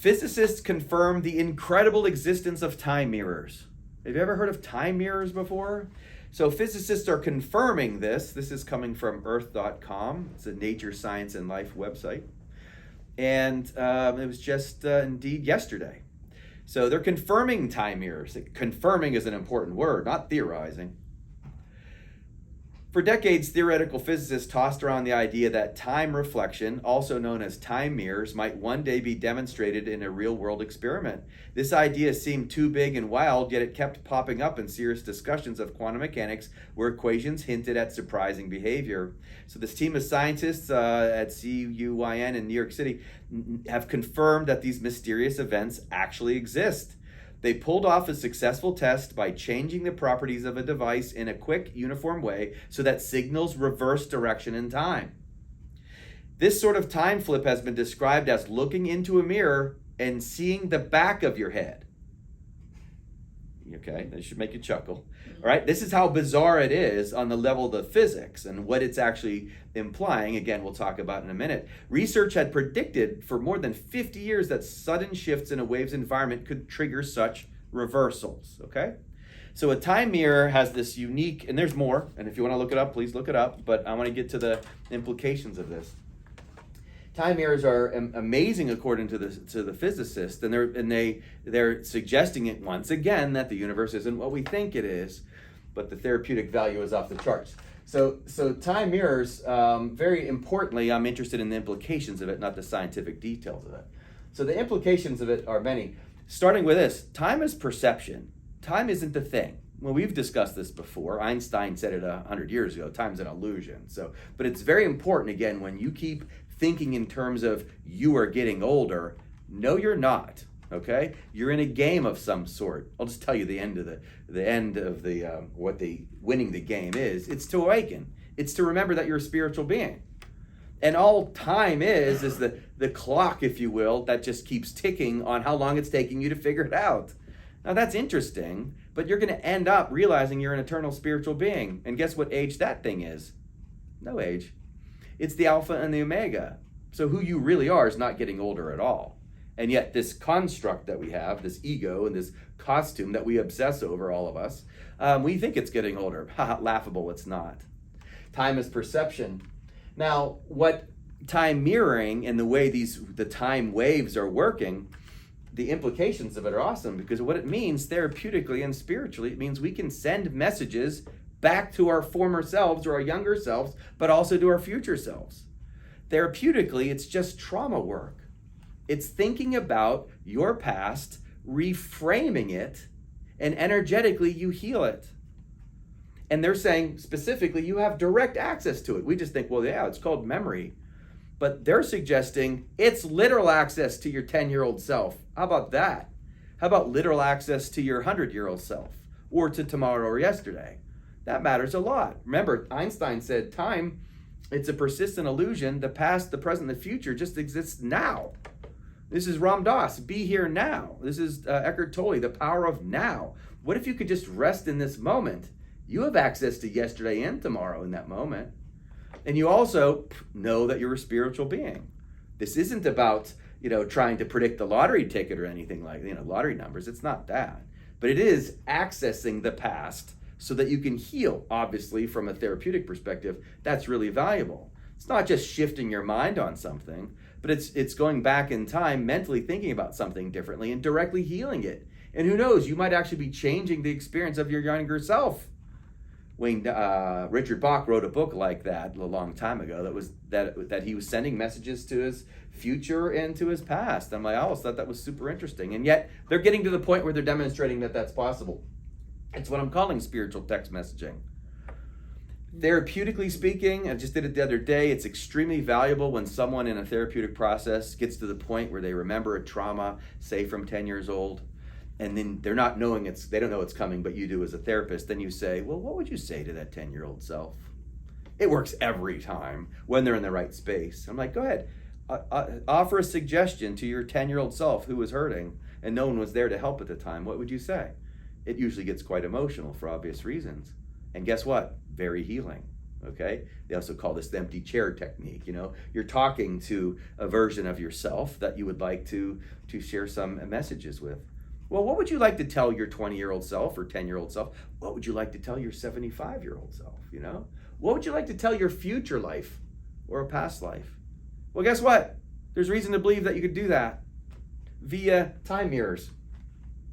Physicists confirm the incredible existence of time mirrors. Have you ever heard of time mirrors before? So physicists are confirming this. This is coming from earth.com. It's a Nature, Science, and Life website. And it was just indeed yesterday. So they're confirming time mirrors. Confirming is an important word, not theorizing. For decades, theoretical physicists tossed around the idea that time reflection, also known as time mirrors, might one day be demonstrated in a real-world experiment. This idea seemed too big and wild, yet it kept popping up in serious discussions of quantum mechanics where equations hinted at surprising behavior. So this team of scientists at CUYN in New York City have confirmed that these mysterious events actually exist. They pulled off a successful test by changing the properties of a device in a quick, uniform way so that signals reverse direction in time. This sort of time flip has been described as looking into a mirror and seeing the back of your head. Okay, that should make you chuckle. All right, this is how bizarre it is on the level of the physics and what it's actually implying. Again, we'll talk about in a minute. Research had predicted for more than 50 years that sudden shifts in a wave's environment could trigger such reversals, okay? So a time mirror has this unique, and there's more, and if you want to look it up, please look it up, but I want to get to the implications of this. Time mirrors are amazing according to the physicists, and they're suggesting it once again that the universe isn't what we think it is, but the therapeutic value is off the charts. So time mirrors, very importantly, I'm interested in the implications of it, not the scientific details of it. So the implications of it are many. Starting with this, time is perception. Time isn't the thing. Well, we've discussed this before. Einstein said it 100 years ago. Time's an illusion. But it's very important, again, when you keep thinking in terms of you are getting older. No, you're not. Okay, you're in a game of some sort. I'll just tell you the end of what the winning the game is. It's to awaken. It's to remember that you're a spiritual being, and all time is the clock, if you will, that just keeps ticking on how long it's taking you to figure it out. Now that's interesting, but you're going to end up realizing you're an eternal spiritual being, and guess what age that thing is? No age. It's the Alpha and the Omega. So who you really are is not getting older at all. And yet this construct that we have, this ego and this costume that we obsess over, all of us, we think it's getting older. Laughable, it's not. Time is perception. Now, what time mirroring and the way the time waves are working, the implications of it are awesome, because what it means therapeutically and spiritually, it means we can send messages back to our former selves or our younger selves, but also to our future selves. Therapeutically, it's just trauma work. It's thinking about your past, reframing it, and energetically you heal it. And they're saying specifically you have direct access to it. We just think, well, yeah, it's called memory. But they're suggesting it's literal access to your 10-year-old self. How about that? How about literal access to your 100-year-old self, or to tomorrow or yesterday? That matters a lot. Remember, Einstein said time, it's a persistent illusion. The past, the present, the future just exists now. This is Ram Dass, be here now. This is Eckhart Tolle, the power of now. What if you could just rest in this moment? You have access to yesterday and tomorrow in that moment. And you also know that you're a spiritual being. This isn't about, trying to predict the lottery ticket or anything like, lottery numbers. It's not that. But it is accessing the past so that you can heal, obviously, from a therapeutic perspective. That's really valuable. It's not just shifting your mind on something, but it's going back in time, mentally thinking about something differently and directly healing it. And who knows, you might actually be changing the experience of your younger self. Richard Bach wrote a book like that a long time ago that he was sending messages to his future and to his past. And I always thought that was super interesting. And yet they're getting to the point where they're demonstrating that that's possible. It's what I'm calling spiritual text messaging. Therapeutically speaking, I just did it the other day, it's extremely valuable when someone in a therapeutic process gets to the point where they remember a trauma, say from 10 years old, and then they don't know it's coming, but you do as a therapist. Then you say, well, what would you say to that 10-year-old self? It works every time when they're in the right space. I'm like, go ahead, offer a suggestion to your 10-year-old self who was hurting and no one was there to help at the time. What would you say? It usually gets quite emotional for obvious reasons. And guess what? Very healing. Okay? They also call this the empty chair technique. You're talking to a version of yourself that you would like to share some messages with. Well, what would you like to tell your 20-year-old self or 10-year-old self? What would you like to tell your 75-year-old self, What would you like to tell your future life or a past life? Well, guess what? There's reason to believe that you could do that via time mirrors.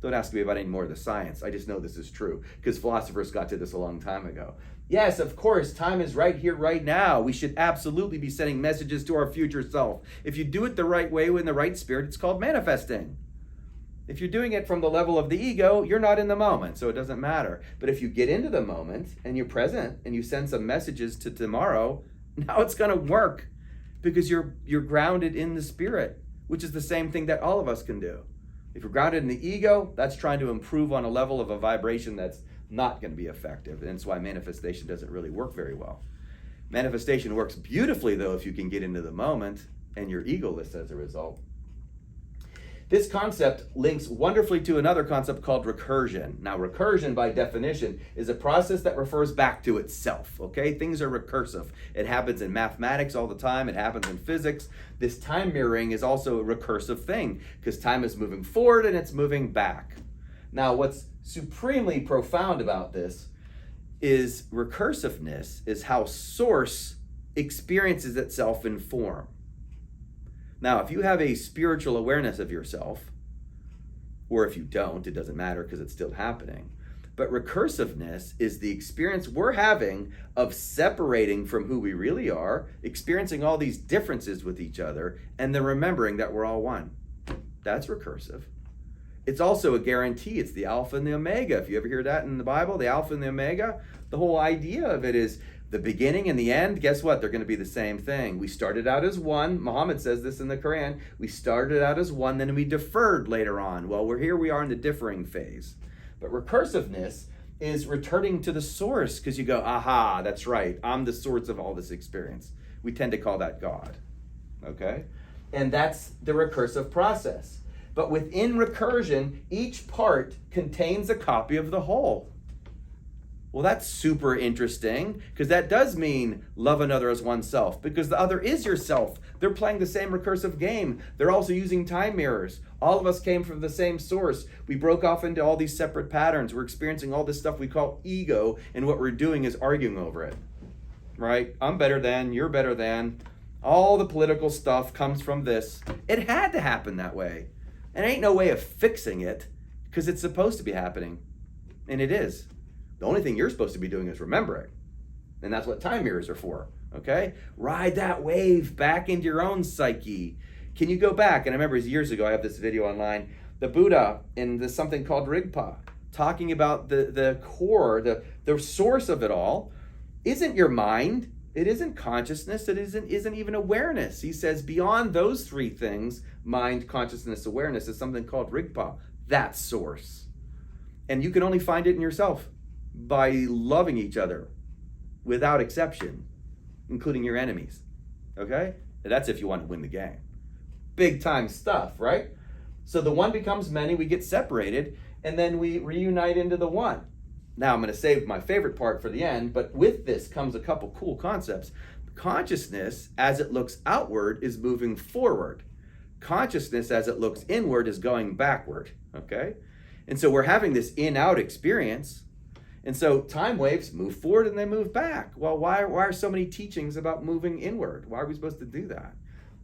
Don't ask me about any more of the science. I just know this is true because philosophers got to this a long time ago. Yes, of course, time is right here, right now. We should absolutely be sending messages to our future self. If you do it the right way in the right spirit, it's called manifesting. If you're doing it from the level of the ego, you're not in the moment, so it doesn't matter. But if you get into the moment and you're present and you send some messages to tomorrow, now it's going to work because you're grounded in the spirit, which is the same thing that all of us can do. If you're grounded in the ego, that's trying to improve on a level of a vibration that's not going to be effective. And that's why manifestation doesn't really work very well. Manifestation works beautifully, though, if you can get into the moment and you're egoless as a result. This concept links wonderfully to another concept called recursion. Now, recursion, by definition, is a process that refers back to itself, okay? Things are recursive. It happens in mathematics all the time. It happens in physics. This time mirroring is also a recursive thing because time is moving forward and it's moving back. Now, what's supremely profound about this is recursiveness is how source experiences itself in form. Now, if you have a spiritual awareness of yourself, or if you don't, it doesn't matter because it's still happening. But recursiveness is the experience we're having of separating from who we really are, experiencing all these differences with each other, and then remembering that we're all one. That's recursive. It's also a guarantee. It's the Alpha and the Omega. If you ever hear that in the Bible, the Alpha and the Omega, the whole idea of it is the beginning and the end, guess what? They're going to be the same thing. We started out as one. Muhammad says this in the Quran. We started out as one, then we deferred later on. Well, here we are in the differing phase. But recursiveness is returning to the source because you go, aha, that's right. I'm the source of all this experience. We tend to call that God, okay? And that's the recursive process. But within recursion, each part contains a copy of the whole. Well, that's super interesting because that does mean love another as oneself because the other is yourself. They're playing the same recursive game. They're also using time mirrors. All of us came from the same source. We broke off into all these separate patterns. We're experiencing all this stuff we call ego, and what we're doing is arguing over it, right? I'm better than, you're better than. All the political stuff comes from this. It had to happen that way. And ain't no way of fixing it because it's supposed to be happening, and it is. The only thing you're supposed to be doing is remembering. And that's what time mirrors are for, okay? Ride that wave back into your own psyche. Can you go back? And I remember years ago, I have this video online, the Buddha in this something called Rigpa, talking about the core, the source of it all, isn't your mind. It isn't consciousness. It isn't even awareness. He says beyond those three things, mind, consciousness, awareness, is something called Rigpa, that source. And you can only find it in yourself by loving each other without exception, including your enemies, okay? And that's if you want to win the game. Big time stuff, right? So the one becomes many, we get separated, and then we reunite into the one. Now I'm going to save my favorite part for the end, but with this comes a couple cool concepts. Consciousness, as it looks outward, is moving forward. Consciousness, as it looks inward, is going backward, okay? And so we're having this in-out experience. And so time waves move forward and they move back. Well, why are so many teachings about moving inward? Why are we supposed to do that?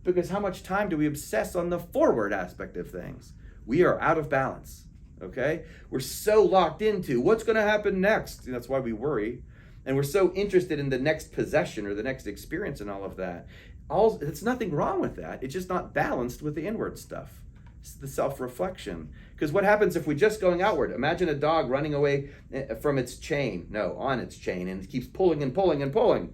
Because how much time do we obsess on the forward aspect of things? We are out of balance, okay? We're so locked into what's going to happen next. And that's why we worry. And we're so interested in the next possession or the next experience and all of that. There's nothing wrong with that. It's just not balanced with the inward stuff. It's the self-reflection. Because what happens if we're just going outward? Imagine a dog running away from its chain. No, on its chain. And it keeps pulling and pulling and pulling.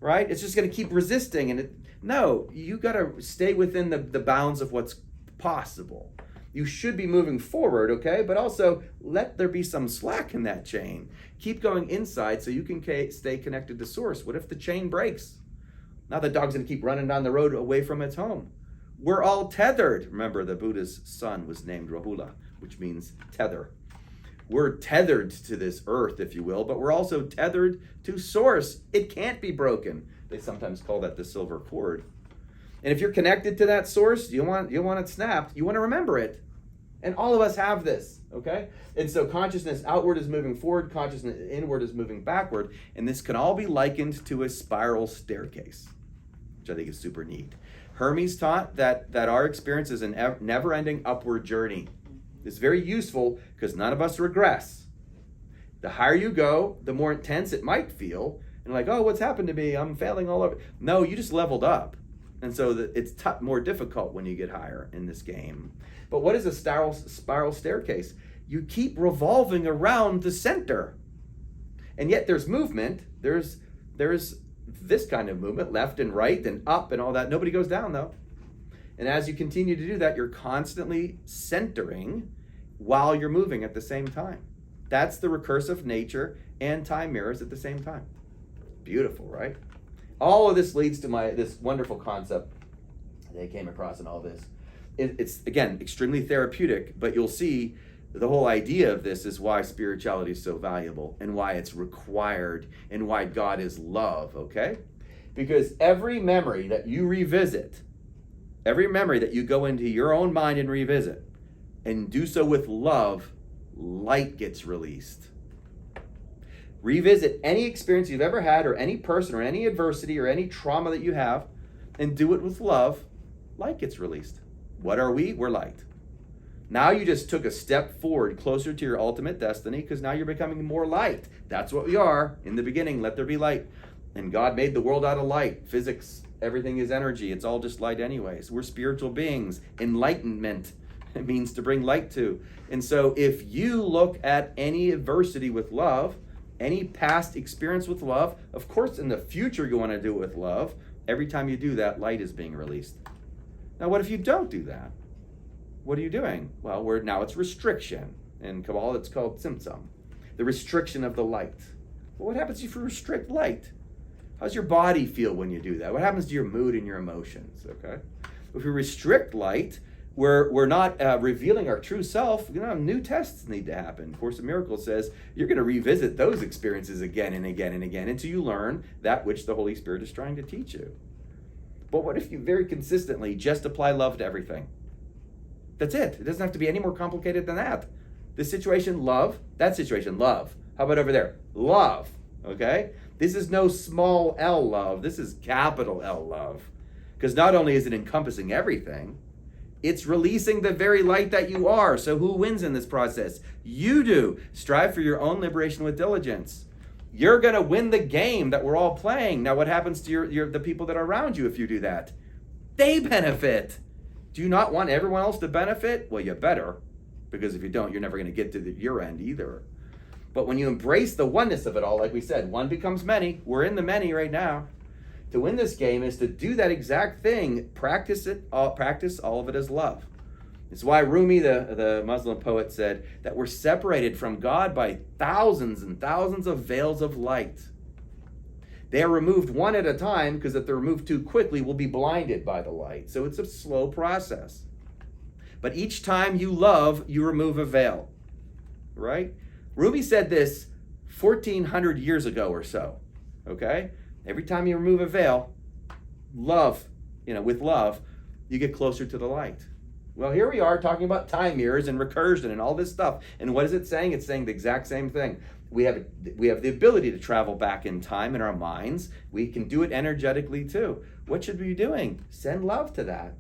Right? It's just going to keep resisting. No, you got to stay within the bounds of what's possible. You should be moving forward, okay? But also let there be some slack in that chain. Keep going inside so you can stay connected to source. What if the chain breaks? Now the dog's going to keep running down the road away from its home. We're all tethered. Remember, the Buddha's son was named Rahula, which means tether. We're tethered to this earth, if you will, but we're also tethered to source. It can't be broken. They sometimes call that the silver cord. And if you're connected to that source, you want it snapped. You want to remember it. And all of us have this, okay? And so consciousness outward is moving forward, consciousness inward is moving backward, and this can all be likened to a spiral staircase, which I think is super neat. Hermes taught that our experience is a never-ending upward journey. It's very useful because none of us regress. The higher you go, the more intense it might feel, and like, oh, what's happened to me? I'm failing all over. No, you just leveled up. And so it's more difficult when you get higher in this game. But what is a spiral staircase? You keep revolving around the center. And yet there's movement. There's this kind of movement, left and right and up and all that. Nobody goes down though. And as you continue to do that, you're constantly centering while you're moving at the same time. That's the recursive nature and time mirrors at the same time. Beautiful, right? All of this leads to this wonderful concept that I came across in all this. It's, again, extremely therapeutic, but you'll see the whole idea of this is why spirituality is so valuable and why it's required and why God is love, okay? Because every memory that you revisit, every memory that you go into your own mind and revisit, and do so with love, light gets released. Revisit any experience you've ever had or any person or any adversity or any trauma that you have and do it with love, light gets released. What are we? We're light. Now you just took a step forward closer to your ultimate destiny because now you're becoming more light. That's what we are. In the beginning, let there be light. And God made the world out of light. Physics, everything is energy. It's all just light anyways. We're spiritual beings. Enlightenment, it means to bring light to. And so if you look at any adversity with love, any past experience with love, of course in the future you want to do it with love. Every time you do that, light is being released. Now what if you don't do that? What are you doing? Well, now it's restriction. In Kabbalah it's called tzimtzum, the restriction of the light. Well, what happens if you restrict light? How's your body feel when you do that? What happens to your mood and your emotions? Okay, if we restrict light, we're not revealing our true self. New tests need to happen. Course in Miracles says you're going to revisit those experiences again and again and again until you learn that which the Holy Spirit is trying to teach you. But what if you very consistently just apply love to everything? That's it. It doesn't have to be any more complicated than that. This situation, love. That situation, love. How about over there? Love. Okay? This is no small L love. This is capital L love. Because not only is it encompassing everything, it's releasing the very light that you are. So who wins in this process? You do. Strive for your own liberation with diligence. You're going to win the game that we're all playing. Now, what happens to the people that are around you if you do that? They benefit. Do you not want everyone else to benefit? Well, you better, because if you don't, you're never going to get to your end either. But when you embrace the oneness of it all, like we said, one becomes many. We're in the many right now. To win this game is to do that exact thing. Practice all of it as love. It's why Rumi, the Muslim poet, said that we're separated from God by thousands and thousands of veils of light. They are removed one at a time because if they're removed too quickly, we'll be blinded by the light. So it's a slow process. But each time you love, you remove a veil. Right? Rumi said this 1,400 years ago or so. Okay? Every time you remove a veil, love, with love, you get closer to the light. Well, here we are talking about time mirrors and recursion and all this stuff. And what is it saying? It's saying the exact same thing. We have the ability to travel back in time in our minds. We can do it energetically too. What should we be doing? Send love to that.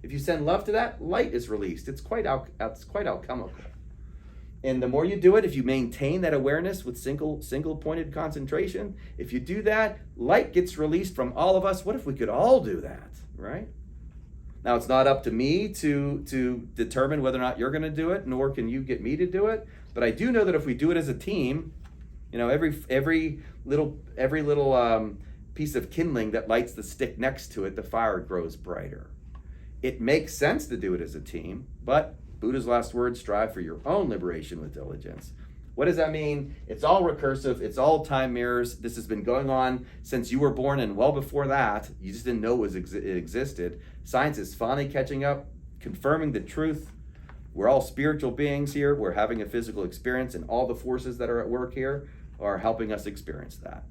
If you send love to that, light is released. It's quite alchemical. And the more you do it, if you maintain that awareness with single pointed concentration, if you do that, light gets released from all of us. What if we could all do that, right? Now, it's not up to me to determine whether or not you're going to do it, nor can you get me to do it. But I do know that if we do it as a team, every little piece of kindling that lights the stick next to it, the fire grows brighter. It makes sense to do it as a team, but Buddha's last words, strive for your own liberation with diligence. What does that mean? It's all recursive. It's all time mirrors. This has been going on since you were born and well before that. You just didn't know it existed. Science is finally catching up, confirming the truth. We're all spiritual beings here. We're having a physical experience, and all the forces that are at work here are helping us experience that.